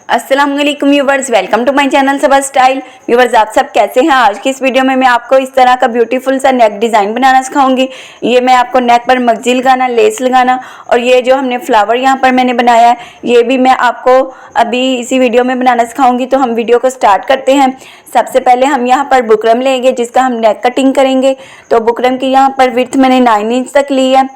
अस्सलाम वालेकुम viewers, welcome to my channel Saba style. Viewers, आप सब कैसे हैं। आज की इस वीडियो में मैं आपको इस तरह का ब्यूटीफुल सा नेक डिज़ाइन बनाना सिखाऊंगी। ये मैं आपको नेक पर मगजी लगाना, लेस लगाना और ये जो हमने फ्लावर यहाँ पर मैंने बनाया है ये भी मैं आपको अभी इसी वीडियो में बनाना सिखाऊंगी। तो हम वीडियो को स्टार्ट करते हैं। सबसे पहले हम यहाँ पर बुकरम लेंगे जिसका हम नेक कटिंग करेंगे। तो बुकरम की यहाँ पर विड्थ मैंने 9 इंच तक ली है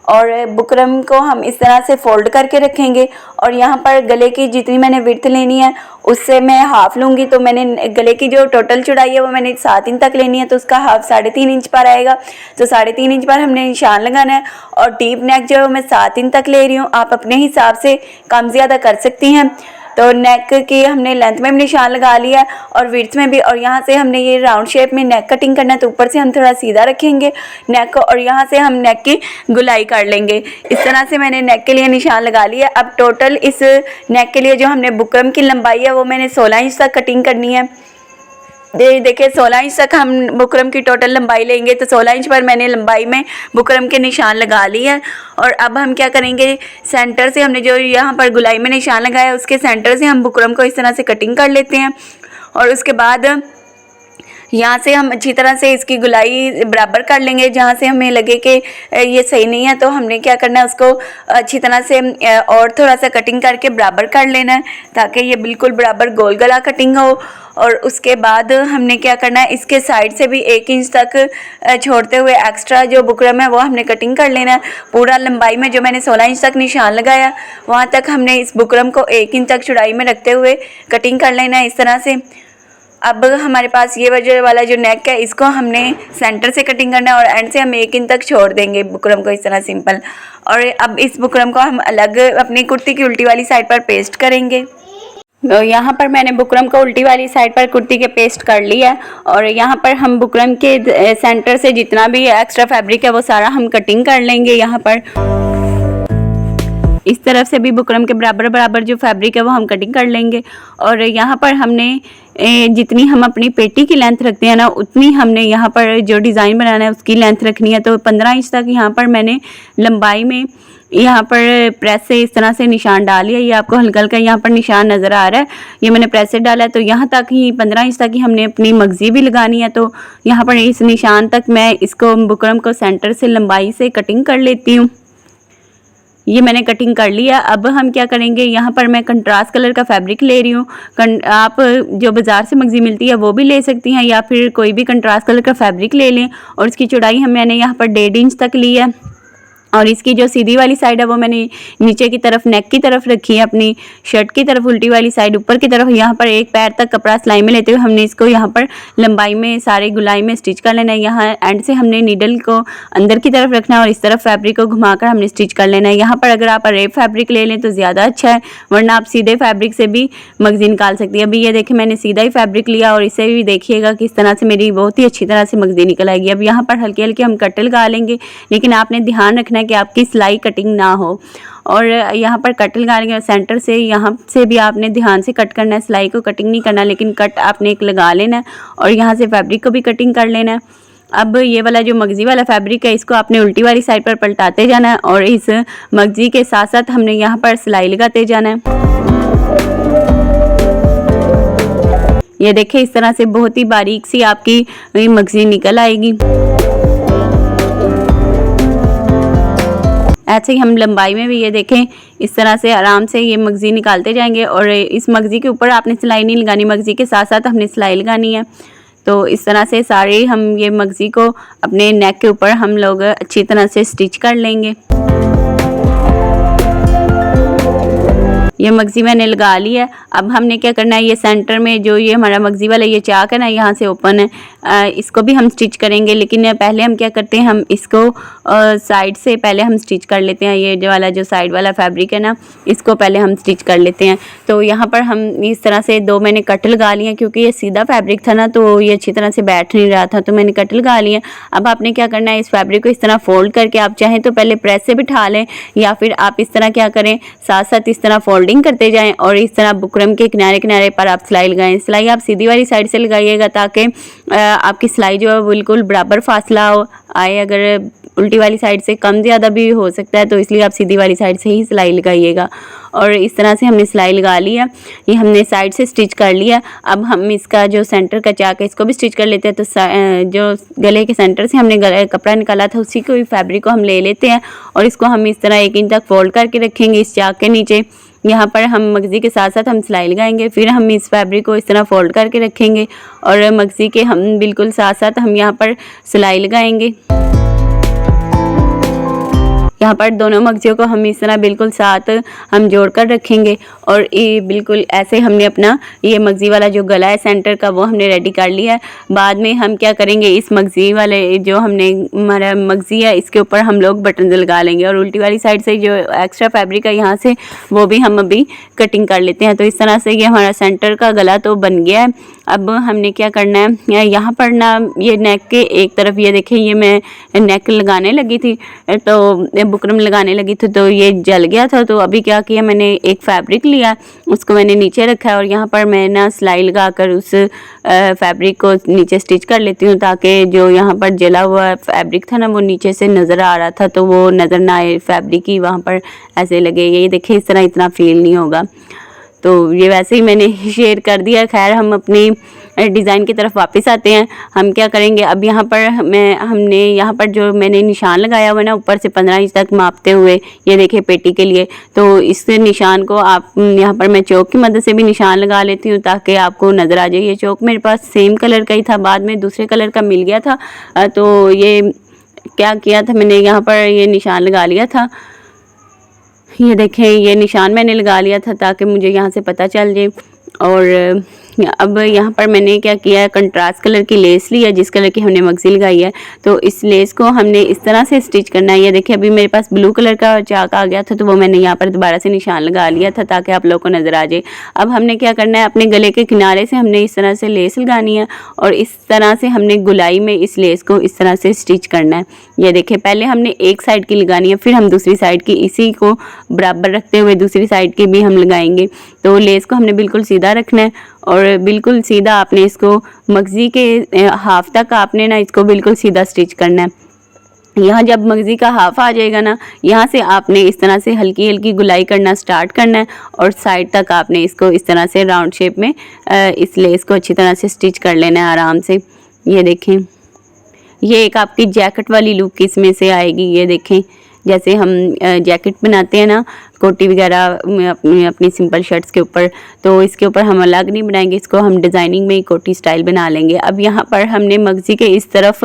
और बुकरम को हम इस तरह से फोल्ड करके रखेंगे और यहाँ पर गले की जितनी मैंने विड्थ लेनी है उससे मैं हाफ लूँगी। तो मैंने गले की जो टोटल चौड़ाई है वो मैंने 7 इंच तक लेनी है, तो उसका हाफ 3.5 इंच पर आएगा। तो 3.5 इंच पर हमने निशान लगाना है और डीप नेक जो है मैं 7 इंच तक ले रही हूँ। आप अपने हिसाब से कम ज़्यादा कर सकती हैं। तो नेक की हमने लेंथ में भी निशान लगा लिया है और विड्थ में भी। और यहाँ से हमने ये राउंड शेप में नेक कटिंग करना है, तो ऊपर से हम थोड़ा सीधा रखेंगे नेक को और यहाँ से हम नेक की गुलाई कर लेंगे। इस तरह से मैंने नेक के लिए निशान लगा लिया। अब टोटल इस नेक के लिए जो हमने बुकरम की लंबाई है वो मैंने 16 इंच तक कटिंग करनी है। देखिए 16 इंच तक हम बुकरम की टोटल लंबाई लेंगे, तो 16 इंच पर मैंने लंबाई में बुकरम के निशान लगा ली है। और अब हम क्या करेंगे, सेंटर से हमने जो यहाँ पर गुलाई में निशान लगाया उसके सेंटर से हम बुकरम को इस तरह से कटिंग कर लेते हैं। और उसके बाद यहाँ से हम अच्छी तरह से इसकी गुलाई बराबर कर लेंगे। जहाँ से हमें लगे कि ये सही नहीं है तो हमने क्या करना है, उसको अच्छी तरह से और थोड़ा सा कटिंग करके बराबर कर लेना है ताकि ये बिल्कुल बराबर गोल गला कटिंग हो। और उसके बाद हमने क्या करना है, इसके साइड से भी 1 इंच तक छोड़ते हुए एक्स्ट्रा जो बुकरम है वो हमने कटिंग कर लेना है। पूरा लंबाई में जो मैंने 16 इंच तक निशान लगाया वहाँ तक हमने इस बुकरम को 1 इंच तक चौड़ाई में रखते हुए कटिंग कर लेना है इस तरह से। अब हमारे पास ये वजह वाला जो नेक है इसको हमने सेंटर से कटिंग करना है और एंड से हम 1 इंच तक छोड़ देंगे बुकरम को इस तरह सिंपल। और अब इस बुकरम को हम अलग अपनी कुर्ती की उल्टी वाली साइड पर पेस्ट करेंगे। तो यहाँ पर मैंने बुकरम को उल्टी वाली साइड पर कुर्ती के पेस्ट कर लिया है और यहाँ पर हम बुकरम के सेंटर से जितना भी एक्स्ट्रा फैब्रिक है वो सारा हम कटिंग कर लेंगे। यहाँ पर इस तरफ से भी बुकरम के बराबर बराबर जो फैब्रिक है वो हम कटिंग कर लेंगे। और यहाँ पर हमने जितनी हम अपनी पेटी की लेंथ रखते हैं ना उतनी हमने यहाँ पर जो डिज़ाइन बनाना है उसकी लेंथ रखनी है। तो 15 इंच तक यहाँ पर मैंने लंबाई में यहाँ पर प्रेस से इस तरह से निशान डाल लिया। ये आपको हल्का हल्का यहाँ पर निशान नज़र आ रहा है, ये मैंने प्रेस से डाला है। तो यहाँ तक ही 15 इंच तक ही हमने अपनी मगजी भी लगानी है। तो यहाँ पर इस निशान तक मैं इसको बुकरम को सेंटर से लंबाई से कटिंग कर लेती हूँ। ये मैंने कटिंग कर लिया। अब हम क्या करेंगे, यहाँ पर मैं कंट्रास्ट कलर का फैब्रिक ले रही हूँ। आप जो बाज़ार से मगजी मिलती है वो भी ले सकती हैं या फिर कोई भी कंट्रास्ट कलर का फैब्रिक ले लें। और इसकी चौड़ाई मैंने यहाँ पर 1.5 इंच तक ली है और इसकी जो सीधी वाली साइड है वो मैंने नीचे की तरफ नेक की तरफ रखी है, अपनी शर्ट की तरफ उल्टी वाली साइड ऊपर की तरफ। यहाँ पर एक पैर तक कपड़ा सिलाई में लेते हुए हमने इसको यहाँ पर लंबाई में सारे गुलाई में स्टिच कर लेना है। यहाँ एंड से हमने नीडल को अंदर की तरफ रखना है और इस तरफ फैब्रिक को घुमाकर हमने स्टिच कर लेना है। यहाँ पर अगर आप रेप फैब्रिक ले लें तो ज़्यादा अच्छा है, वरना आप सीधे फैब्रिक से भी मगजी निकाल सकती है। अभी ये देखिए मैंने सीधा ही फैब्रिक लिया और इसे भी देखिएगा किस तरह से मेरी बहुत ही अच्छी तरह से मगजी निकल आएगी। अब यहाँ पर हल्के हल्के हम कट लगा लेंगे, लेकिन आपने ध्यान रखना है कि आपकी सिलाई कटिंग ना हो। और यहाँ पर कट लगाएंगे सेंटर से, यहाँ से भी आपने ध्यान से कट करना है, सिलाई को कटिंग नहीं करना, लेकिन कट आपने एक लगा लेना है और यहाँ से फैब्रिक को भी कटिंग कर लेना है। अब ये वाला जो मगजी वाला फैब्रिक है इसको आपने उल्टी वाली साइड पर पलटाते जाना है और इस मगजी के साथ साथ हमने यहाँ पर सिलाई लगाते जाना है। ये देखिए इस तरह से बहुत ही बारीक सी आपकी मगजी निकल आएगी। ऐसे ही हम लंबाई में भी ये देखें इस तरह से आराम से ये मगजी निकालते जाएंगे। और इस मगजी के ऊपर आपने सिलाई नहीं लगानी, मगजी के साथ साथ हमने सिलाई लगानी है। तो इस तरह से सारे हम ये मगजी को अपने नेक के ऊपर हम लोग अच्छी तरह से स्टिच कर लेंगे। ये मगजी मैंने लगा ली है। अब हमने क्या करना है, ये सेंटर में जो ये हमारा मगजी वाला ये चाक है ना यहाँ से ओपन है, इसको भी हम स्टिच करेंगे। लेकिन पहले हम क्या करते हैं, हम इसको साइड से पहले हम स्टिच कर लेते हैं। ये जो वाला जो साइड वाला फैब्रिक है ना इसको पहले हम स्टिच कर लेते हैं। तो यहाँ पर हम इस तरह से 2 मैंने कट लगा लिए क्योंकि ये सीधा फैब्रिक था ना तो ये अच्छी तरह से बैठ नहीं रहा था, तो मैंने कट लगा लिए। अब आपने क्या करना है, इस फैब्रिक को इस तरह फोल्ड करके आप चाहें तो पहले प्रेस से बिठा लें या फिर आप इस तरह क्या करें, साथ साथ इस तरह फोल्डिंग करते जाएं और इस तरह बुकरम के किनारे किनारे पर आप सिलाई लगाएं। सिलाई आप सीधी वाली साइड से लगाइएगा ताकि आपकी सिलाई जो है बिल्कुल बराबर फासला आए। अगर उल्टी वाली साइड से कम ज़्यादा भी हो सकता है, तो इसलिए आप सीधी वाली साइड से ही सिलाई लगाइएगा। और इस तरह से हमने सिलाई लगा ली है, ये हमने साइड से स्टिच कर लिया। अब हम इसका जो सेंटर का चाक है इसको भी स्टिच कर लेते हैं। तो जो गले के सेंटर से हमने कपड़ा निकाला था उसी को फैब्रिक को हम ले लेते हैं और इसको हम इस तरह 1 इंच तक फोल्ड करके रखेंगे इस चाक के नीचे। यहाँ पर हम मगज़ी के साथ साथ हम सिलाई लगाएंगे, फिर हम इस फैब्रिक को इस तरह फोल्ड करके रखेंगे और मगज़ी के हम बिल्कुल साथ साथ हम यहाँ पर सिलाई लगाएंगे। यहाँ पर दोनों मगजियों को हम इस तरह बिल्कुल साथ हम जोड़ कर रखेंगे और ये बिल्कुल ऐसे हमने अपना ये मगजी वाला जो गला है सेंटर का वो हमने रेडी कर लिया है। बाद में हम क्या करेंगे, इस मगजी वाले जो हमने हमारा मगजी है इसके ऊपर हम लोग बटन लगा लेंगे और उल्टी वाली साइड से जो एक्स्ट्रा फैब्रिक है यहाँ से वो भी हम अभी कटिंग कर लेते हैं। तो इस तरह से ये हमारा सेंटर का गला तो बन गया है। अब हमने क्या करना है, यहाँ पर ना ये नेक के एक तरफ ये देखें, ये मैं नेक लगाने लगी थी तो बुकरम लगाने लगी थी तो ये जल गया था। तो अभी क्या किया, मैंने एक फैब्रिक लिया, उसको मैंने नीचे रखा है और यहाँ पर मैं ना सिलाई लगाकर उस फैब्रिक को नीचे स्टिच कर लेती हूँ ताकि जो यहाँ पर जला हुआ फैब्रिक था ना वो नीचे से नज़र आ रहा था तो वो नज़र ना आए फैब्रिक ही वहाँ पर ऐसे लगे। ये देखें इस तरह इतना फील नहीं होगा। तो ये वैसे ही मैंने शेयर कर दिया। खैर हम अपनी डिज़ाइन की तरफ वापस आते हैं। हम क्या करेंगे, अब यहाँ पर हमने यहाँ पर जो मैंने निशान लगाया हुआ ना ऊपर से 15 इंच तक मापते हुए, ये देखिए पेटी के लिए, तो इस निशान को आप यहाँ पर मैं चौक की मदद से भी निशान लगा लेती हूँ ताकि आपको नज़र आ जाए। ये चौक मेरे पास सेम कलर का ही था, बाद में दूसरे कलर का मिल गया था तो ये क्या किया था मैंने, यहाँ पर ये निशान लगा लिया था। ये देखें ये निशान मैंने लगा लिया था ताकि मुझे यहाँ से पता चल जाए। और अब यहाँ पर मैंने क्या किया है, कंट्रास्ट कलर की लेस ली है जिस कलर की हमने मगजी लगाई है। तो इस लेस को हमने इस तरह से स्टिच करना है। ये देखिए अभी मेरे पास ब्लू कलर का चाक आ गया था तो वो मैंने यहाँ पर दोबारा से निशान लगा लिया था ताकि आप लोगों को नज़र आ जाए। अब हमने क्या करना है, अपने गले के किनारे से हमने इस तरह से लेस लगानी है और इस तरह से हमने गुलाई में इस लेस को इस तरह से स्टिच करना है। ये देखिए पहले हमने एक साइड की लगानी है, फिर हम दूसरी साइड की इसी को बराबर रखते हुए दूसरी साइड की भी हम लगाएंगे। तो लेस को हमने बिल्कुल सीधा रखना है और बिल्कुल सीधा आपने इसको मगजी के हाफ तक आपने ना इसको बिल्कुल सीधा स्टिच करना है। यहाँ जब मगजी का हाफ आ जाएगा ना, यहाँ से आपने इस तरह से हल्की हल्की गुलाई करना स्टार्ट करना है और साइड तक आपने इसको इस तरह से राउंड शेप में इस लेस को अच्छी तरह से स्टिच कर लेना है आराम से। ये देखें ये एक आपकी जैकेट वाली लुक इसमें से आएगी। ये देखें जैसे हम जैकेट बनाते हैं ना कोटी वगैरह अपनी सिंपल शर्ट्स के ऊपर, तो इसके ऊपर हम अलग नहीं बनाएंगे, इसको हम डिज़ाइनिंग में ही कोटी स्टाइल बना लेंगे। अब यहाँ पर हमने मगजी के इस तरफ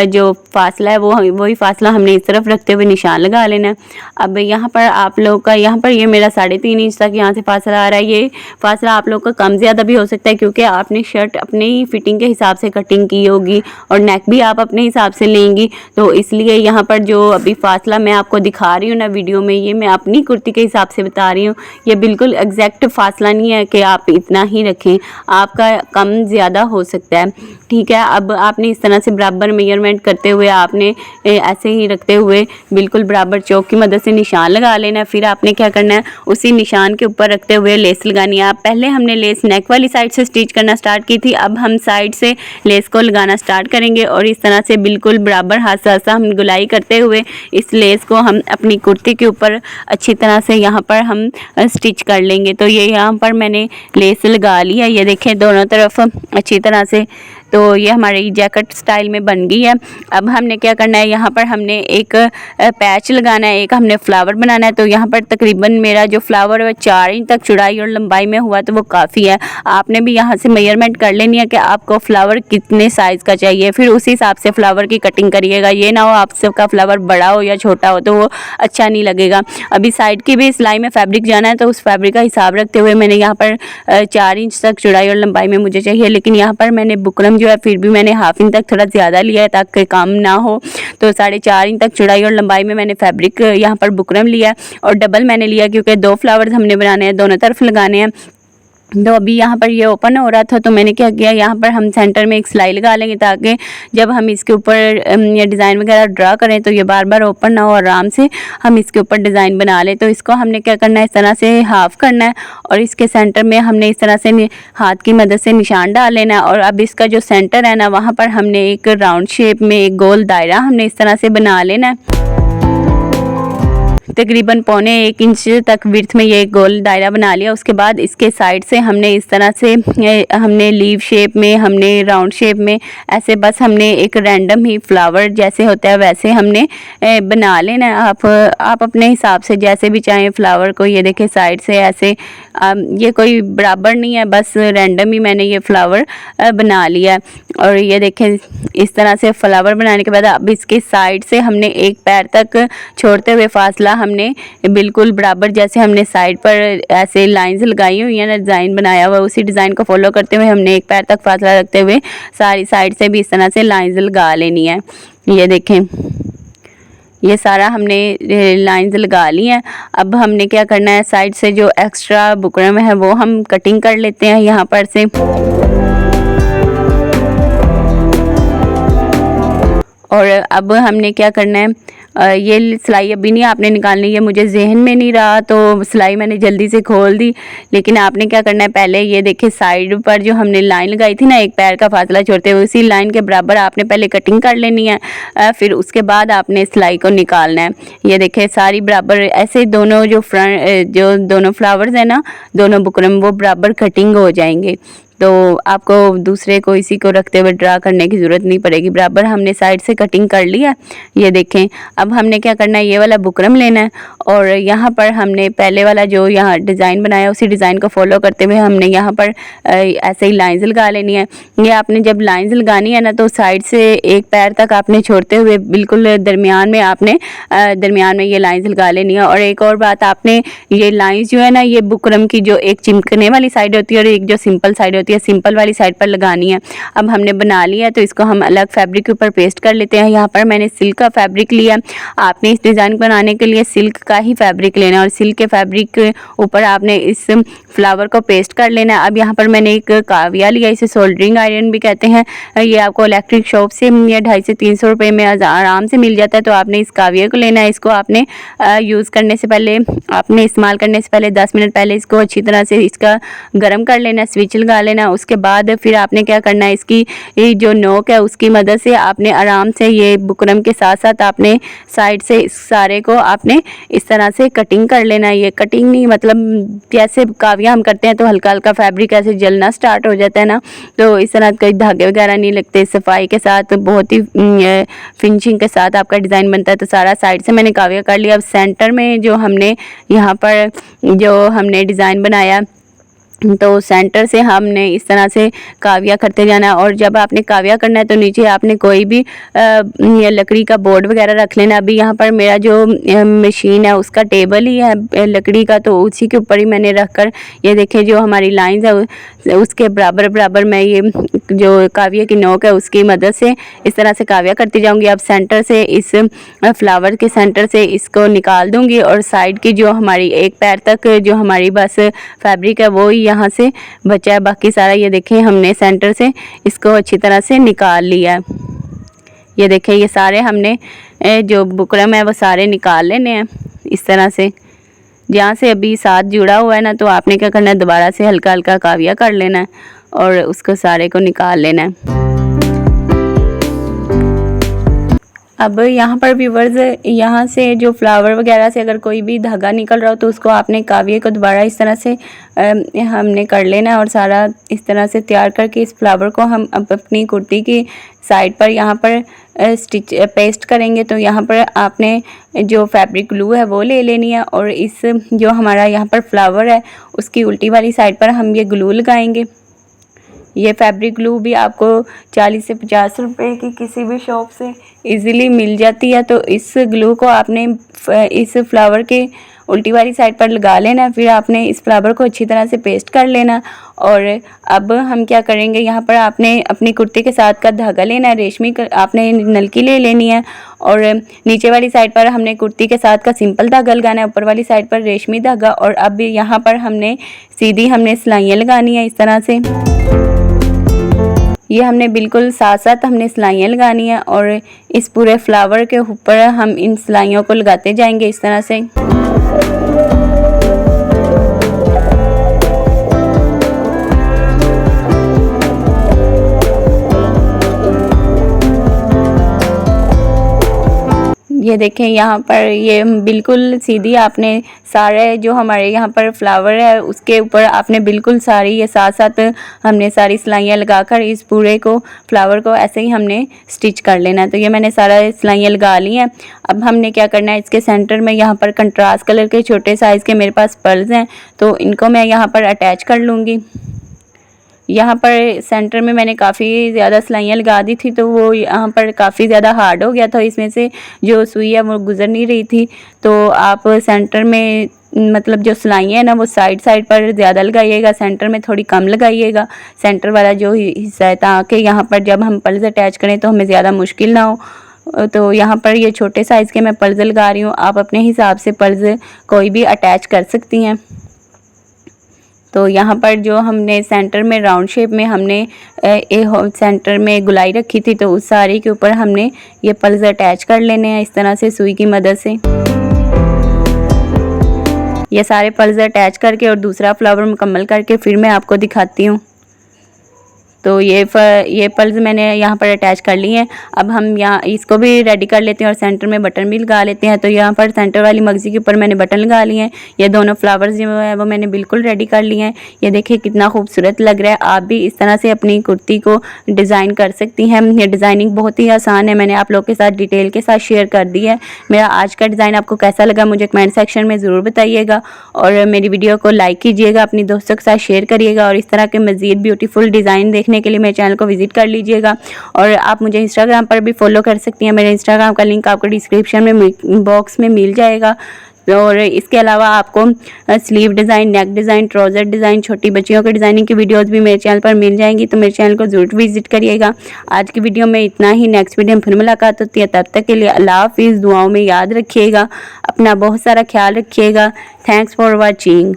जो फासला है वही फासला हमने इस तरफ रखते हुए निशान लगा लेना है। अब यहाँ पर आप लोग का यहाँ पर ये मेरा 3.5 इंच तक यहाँ से फासला आ रहा है। ये फासला आप लोग का कम ज़्यादा भी हो सकता है क्योंकि आपने शर्ट अपने ही फिटिंग के हिसाब से कटिंग की होगी और नेक भी आप अपने हिसाब से लेंगी, तो इसलिए यहाँ पर जो अभी फासला मैं आपको दिखा रही हूँ ना वीडियो में, ये मैं अपनी कुर्ती के हिसाब से बता रही हूँ। ये बिल्कुल एग्जैक्ट फासला नहीं है कि आप इतना ही रखें, आपका कम ज़्यादा हो सकता है, ठीक है। अब आपने इस तरह से बराबर मेजरमेंट करते हुए आपने ऐसे ही रखते हुए बिल्कुल बराबर चौक की मदद से निशान लगा लेना है। फिर आपने क्या करना है, उसी निशान के ऊपर रखते हुए लेस लगानी है। पहले हमने लेस नेक वाली साइड से स्टिच करना स्टार्ट की थी, अब हम साइड से लेस को लगाना स्टार्ट करेंगे और इस तरह से बिल्कुल बराबर हाथ से हम गुलाई करते हुए इस लेस को हम अपनी कुर्ती के ऊपर अच्छी तरह से यहाँ पर हम स्टिच कर लेंगे। तो ये यहाँ पर मैंने लेस लगा ली है, ये देखें दोनों तरफ अच्छी तरह से। तो ये हमारी जैकेट स्टाइल में बन गई है। अब हमने क्या करना है, यहाँ पर हमने एक पैच लगाना है, एक हमने फ्लावर बनाना है। तो यहाँ पर तकरीबन मेरा जो फ्लावर है 4 इंच तक चौड़ाई और लंबाई में हुआ तो वो काफ़ी है। आपने भी यहाँ से मेजरमेंट कर लेनी है कि आपको फ्लावर कितने साइज़ का चाहिए, फिर उसी हिसाब से फ्लावर की कटिंग करिएगा। ये ना हो आप सबका फ्लावर बड़ा हो या छोटा हो तो वो अच्छा नहीं लगेगा। अभी साइड की भी सिलाई में फैब्रिक जाना है तो उस फैब्रिक का हिसाब रखते हुए मैंने यहाँ पर 4 इंच तक चौड़ाई और लंबाई में मुझे चाहिए, लेकिन यहाँ पर मैंने बुकरम जो है फिर भी मैंने हाफ इंच तक थोड़ा ज़्यादा लिया है ताकि कम ना हो। तो 4.5 इंच तक चौड़ाई और लंबाई में मैंने फैब्रिक यहाँ पर बुकरम लिया है और डबल मैंने लिया क्योंकि 2 फ्लावर्स हमने बनाने हैं, दोनों तरफ लगाने हैं। तो अभी यहाँ पर ये ओपन हो रहा था, तो मैंने क्या किया, यहाँ पर हम सेंटर में एक सिलाई लगा लेंगे ताकि जब हम इसके ऊपर ये डिज़ाइन वगैरह ड्रा करें तो ये बार बार ओपन ना हो, आराम से हम इसके ऊपर डिज़ाइन बना लें। तो इसको हमने क्या करना है, इस तरह से हाफ़ करना है और इसके सेंटर में हमने इस तरह से हाथ की मदद से निशान डाल लेना है। और अब इसका जो सेंटर है ना, वहाँ पर हमने एक राउंड शेप में एक गोल दायरा हमने इस तरह से बना लेना है। तकरीबन 1.25 इंच तक विड्थ में ये एक गोल दायरा बना लिया। उसके बाद इसके साइड से हमने इस तरह से हमने लीव शेप में, हमने राउंड शेप में, ऐसे बस हमने एक रैंडम ही फ्लावर जैसे होता है वैसे हमने बना लेना है। आप अपने हिसाब से जैसे भी चाहें फ्लावर को। ये देखें साइड से ऐसे, ये कोई बराबर नहीं है, बस रैंडम ही मैंने ये फ्लावर बना लिया। और ये देखें इस तरह से फ्लावर बनाने के बाद अब इसके साइड से हमने एक पैर तक छोड़ते हुए फासला हमने बिल्कुल बराबर, जैसे हमने साइड पर ऐसे लाइंस लगाई हुई है ना, डिज़ाइन बनाया हुआ, उसी डिज़ाइन को फॉलो करते हुए हमने एक पैर तक फासला रखते हुए सारी साइड से भी इस तरह से लाइंस लगा लेनी है। ये देखें ये सारा हमने लाइंस लगा ली हैं। अब हमने क्या करना है, साइड से जो एक्स्ट्रा बुकरम है वो हम कटिंग कर लेते हैं यहाँ पर से। और अब हमने क्या करना है, ये सिलाई अभी नहीं आपने निकालनी है, मुझे जहन में नहीं रहा तो सिलाई मैंने जल्दी से खोल दी। लेकिन आपने क्या करना है, पहले ये देखिए साइड पर जो हमने लाइन लगाई थी ना, एक पैर का फासला छोड़ते हुए, उसी लाइन के बराबर आपने पहले कटिंग कर लेनी है, फिर उसके बाद आपने सिलाई को निकालना है। ये देखिए सारी बराबर ऐसे दोनों जो दोनों फ्लावर्स हैं ना, दोनों बुकरम, वो बराबर कटिंग हो जाएंगे। तो आपको दूसरे को इसी को रखते हुए ड्रा करने की ज़रूरत नहीं पड़ेगी, बराबर हमने साइड से कटिंग कर लिया। ये देखें अब हमने क्या करना है, ये वाला बुकरम लेना है और यहाँ पर हमने पहले वाला जो यहाँ डिज़ाइन बनाया उसी डिज़ाइन को फॉलो करते हुए हमने यहाँ पर ऐसे ही लाइंस लगा लेनी है। ये आपने जब लाइंस लगानी है ना, तो साइड से एक पैर तक आपने छोड़ते हुए बिल्कुल दरमियान में आपने दरमियान में ये लाइंस लगा लेनी है। और एक और बात, आपने ये लाइंस जो है ना, ये बुकरम की जो एक चिमकने वाली साइड होती है और एक जो सिंपल साइड होती है, सिंपल वाली साइड पर लगानी है। अब हमने बना लिया तो इसको हम अलग फैब्रिक के ऊपर पेस्ट कर लेते हैं। यहाँ पर मैंने सिल्क का फैब्रिक लिया। आपने इस डिज़ाइन बनाने के लिए सिल्क का ही फैब्रिक लेना है और सिल्क के फैब्रिक के ऊपर आपने इस फ्लावर को पेस्ट कर लेना है। अब यहाँ पर मैंने एक काविया लिया, इसे सोल्डरिंग आयरन भी कहते हैं। ये आपको इलेक्ट्रिक शॉप से या 250 से 300 रुपये में आराम से मिल जाता है। तो आपने इस काविया को लेना है। इसको आपने यूज़ करने से पहले, आपने इस्तेमाल करने से पहले 10 मिनट पहले इसको अच्छी तरह से इसका गर्म कर लेना, स्विच लगा लेना। उसके बाद फिर आपने क्या करना है, इसकी जो नोक है उसकी मदद से आपने आराम से ये बुकरम के साथ साथ आपने साइड से इस सारे को आपने इस तरह से कटिंग कर लेना है। ये कटिंग नहीं मतलब जैसे काविया हम करते हैं तो हल्का हल्का फैब्रिक ऐसे जलना स्टार्ट हो जाता है ना, तो इस तरह कोई धागे वगैरह नहीं लगते। सफाई के साथ बहुत ही फिनिशिंग के साथ आपका डिज़ाइन बनता है। तो सारा साइड से मैंने काविया कर लिया। अब सेंटर में जो हमने यहाँ पर जो हमने डिज़ाइन बनाया, तो सेंटर से हमने इस तरह से काविया करते जाना है। और जब आपने काविया करना है तो नीचे आपने कोई भी लकड़ी का बोर्ड वगैरह रख लेना। अभी यहाँ पर मेरा जो मशीन है उसका टेबल ही है लकड़ी का, तो उसी के ऊपर ही मैंने रखकर ये देखें जो हमारी लाइंस है उसके बराबर बराबर मैं ये जो काविया की नोक है उसकी मदद से इस तरह से काविया करती जाऊँगी। अब सेंटर से इस फ्लावर के सेंटर से इसको निकाल दूँगी और साइड की जो हमारी एक पैर तक जो हमारी बस फैब्रिक है वो यहाँ से बचा है, बाकी सारा ये देखें हमने सेंटर से इसको अच्छी तरह से निकाल लिया है। ये देखें ये सारे हमने जो बुकरम है वो सारे निकाल लेने हैं इस तरह से। जहाँ से अभी साथ जुड़ा हुआ है ना, तो आपने क्या करना है, दोबारा से हल्का हल्का काविया कर लेना है और उसको सारे को निकाल लेना है। अब यहाँ पर व्यूअर्स, यहाँ से जो फ्लावर वगैरह से अगर कोई भी धागा निकल रहा हो तो उसको आपने काविये को दोबारा इस तरह से हमने कर लेना है और सारा इस तरह से तैयार करके इस फ्लावर को हम अब अपनी कुर्ती की साइड पर यहाँ पर स्टिच पेस्ट करेंगे। तो यहाँ पर आपने जो फैब्रिक ग्लू है वो ले लेनी है और इस जो हमारा यहाँ पर फ्लावर है उसकी उल्टी वाली साइड पर हम ये ग्लू लगाएंगे। ये फैब्रिक ग्लू भी आपको 40 से 50 रुपए की किसी भी शॉप से इजीली मिल जाती है। तो इस ग्लू को आपने इस फ्लावर के उल्टी वाली साइड पर लगा लेना। फिर आपने इस फ्लावर को अच्छी तरह से पेस्ट कर लेना। और अब हम क्या करेंगे, यहाँ पर आपने अपनी कुर्ती के साथ का धागा लेना है, रेशमी का आपने नलकी ले लेनी है। और नीचे वाली साइड पर हमने कुर्ती के साथ का सिंपल धागा लगाना है, ऊपर वाली साइड पर रेशमी धागा। और अब यहाँ पर हमने सीधी सिलाइयाँ लगानी है इस तरह से। ये हमने बिल्कुल साथ साथ हमने सिलाइयाँ लगानी है और इस पूरे फ्लावर के ऊपर हम इन सिलाइयों को लगाते जाएंगे इस तरह से। ये देखें यहाँ पर ये बिल्कुल सीधी आपने सारे जो हमारे यहाँ पर फ्लावर है उसके ऊपर आपने बिल्कुल सारी ये साथ साथ हमने सारी सिलाइयाँ लगाकर इस पूरे को फ्लावर को ऐसे ही हमने स्टिच कर लेना है। तो ये मैंने सारा सिलाइयाँ लगा ली हैं। अब हमने क्या करना है, इसके सेंटर में यहाँ पर कंट्रास्ट कलर के छोटे साइज़ के मेरे पास पर्ल्स हैं, तो इनको मैं यहाँ पर अटैच कर लूँगी। यहाँ पर सेंटर में मैंने काफ़ी ज़्यादा सिलाइयाँ लगा दी थी, तो वो यहाँ पर काफ़ी ज़्यादा हार्ड हो गया था, इसमें से जो सुई है वो गुजर नहीं रही थी। तो आप सेंटर में मतलब जो सिलाइयाँ हैं ना वो साइड पर ज़्यादा लगाइएगा, सेंटर में थोड़ी कम लगाइएगा। सेंटर वाला जो हिस्सा है ताकि यहाँ पर जब हम पल्स अटैच करें तो हमें ज़्यादा मुश्किल ना हो। तो यहाँ पर ये छोटे साइज़ के मैं पल्स लगा रही हूँ, आप अपने हिसाब से पल्स कोई भी अटैच कर सकती हैं। तो यहाँ पर जो हमने सेंटर में राउंड शेप में हमने सेंटर में गुलाई रखी थी, तो उस साड़ी के ऊपर हमने ये पल्स अटैच कर लेने हैं इस तरह से सुई की मदद से। ये सारे पल्स अटैच करके और दूसरा फ्लावर मुकम्मल करके फिर मैं आपको दिखाती हूँ। तो ये पल्स मैंने यहाँ पर अटैच कर ली हैं। अब हम यहाँ इसको भी रेडी कर लेते हैं और सेंटर में बटन भी लगा लेते हैं। तो यहाँ पर सेंटर वाली मगजी के ऊपर मैंने बटन लगा लिए हैं। ये दोनों फ्लावर्स जो है वो मैंने बिल्कुल रेडी कर लिए हैं। ये देखिए कितना खूबसूरत लग रहा है। आप भी इस तरह से अपनी कुर्ती को डिज़ाइन कर सकती हैं। ये डिज़ाइनिंग बहुत ही आसान है, मैंने आप लोग के साथ डिटेल के साथ शेयर कर दी है। मेरा आज का डिज़ाइन आपको कैसा लगा मुझे कमेंट सेक्शन में ज़रूर बताइएगा और मेरी वीडियो को लाइक कीजिएगा, अपनी दोस्तों के साथ शेयर करिएगा। और इस तरह के मज़ीद ब्यूटीफुल डिज़ाइन देखने के लिए मेरे चैनल को विजिट कर लीजिएगा। और आप मुझे इंस्टाग्राम पर भी फॉलो कर सकती हैं, मेरे इंस्टाग्राम का लिंक आपको डिस्क्रिप्शन में बॉक्स में मिल जाएगा। और इसके अलावा आपको स्लीव डिज़ाइन, नेक डिज़ाइन, ट्राउज़र डिज़ाइन, छोटी बच्चियों के डिज़ाइनिंग की वीडियोस भी मेरे चैनल पर मिल जाएंगी, तो मेरे चैनल को ज़रूर विजिट करिएगा। आज की वीडियो में इतना ही, नेक्स्ट वीडियो में फिर मुलाकात होती है। तब तक के लिए अल्लाह हाफिज़। दुआओं में याद रखिएगा, अपना बहुत सारा ख्याल रखिएगा। Thanks for watching.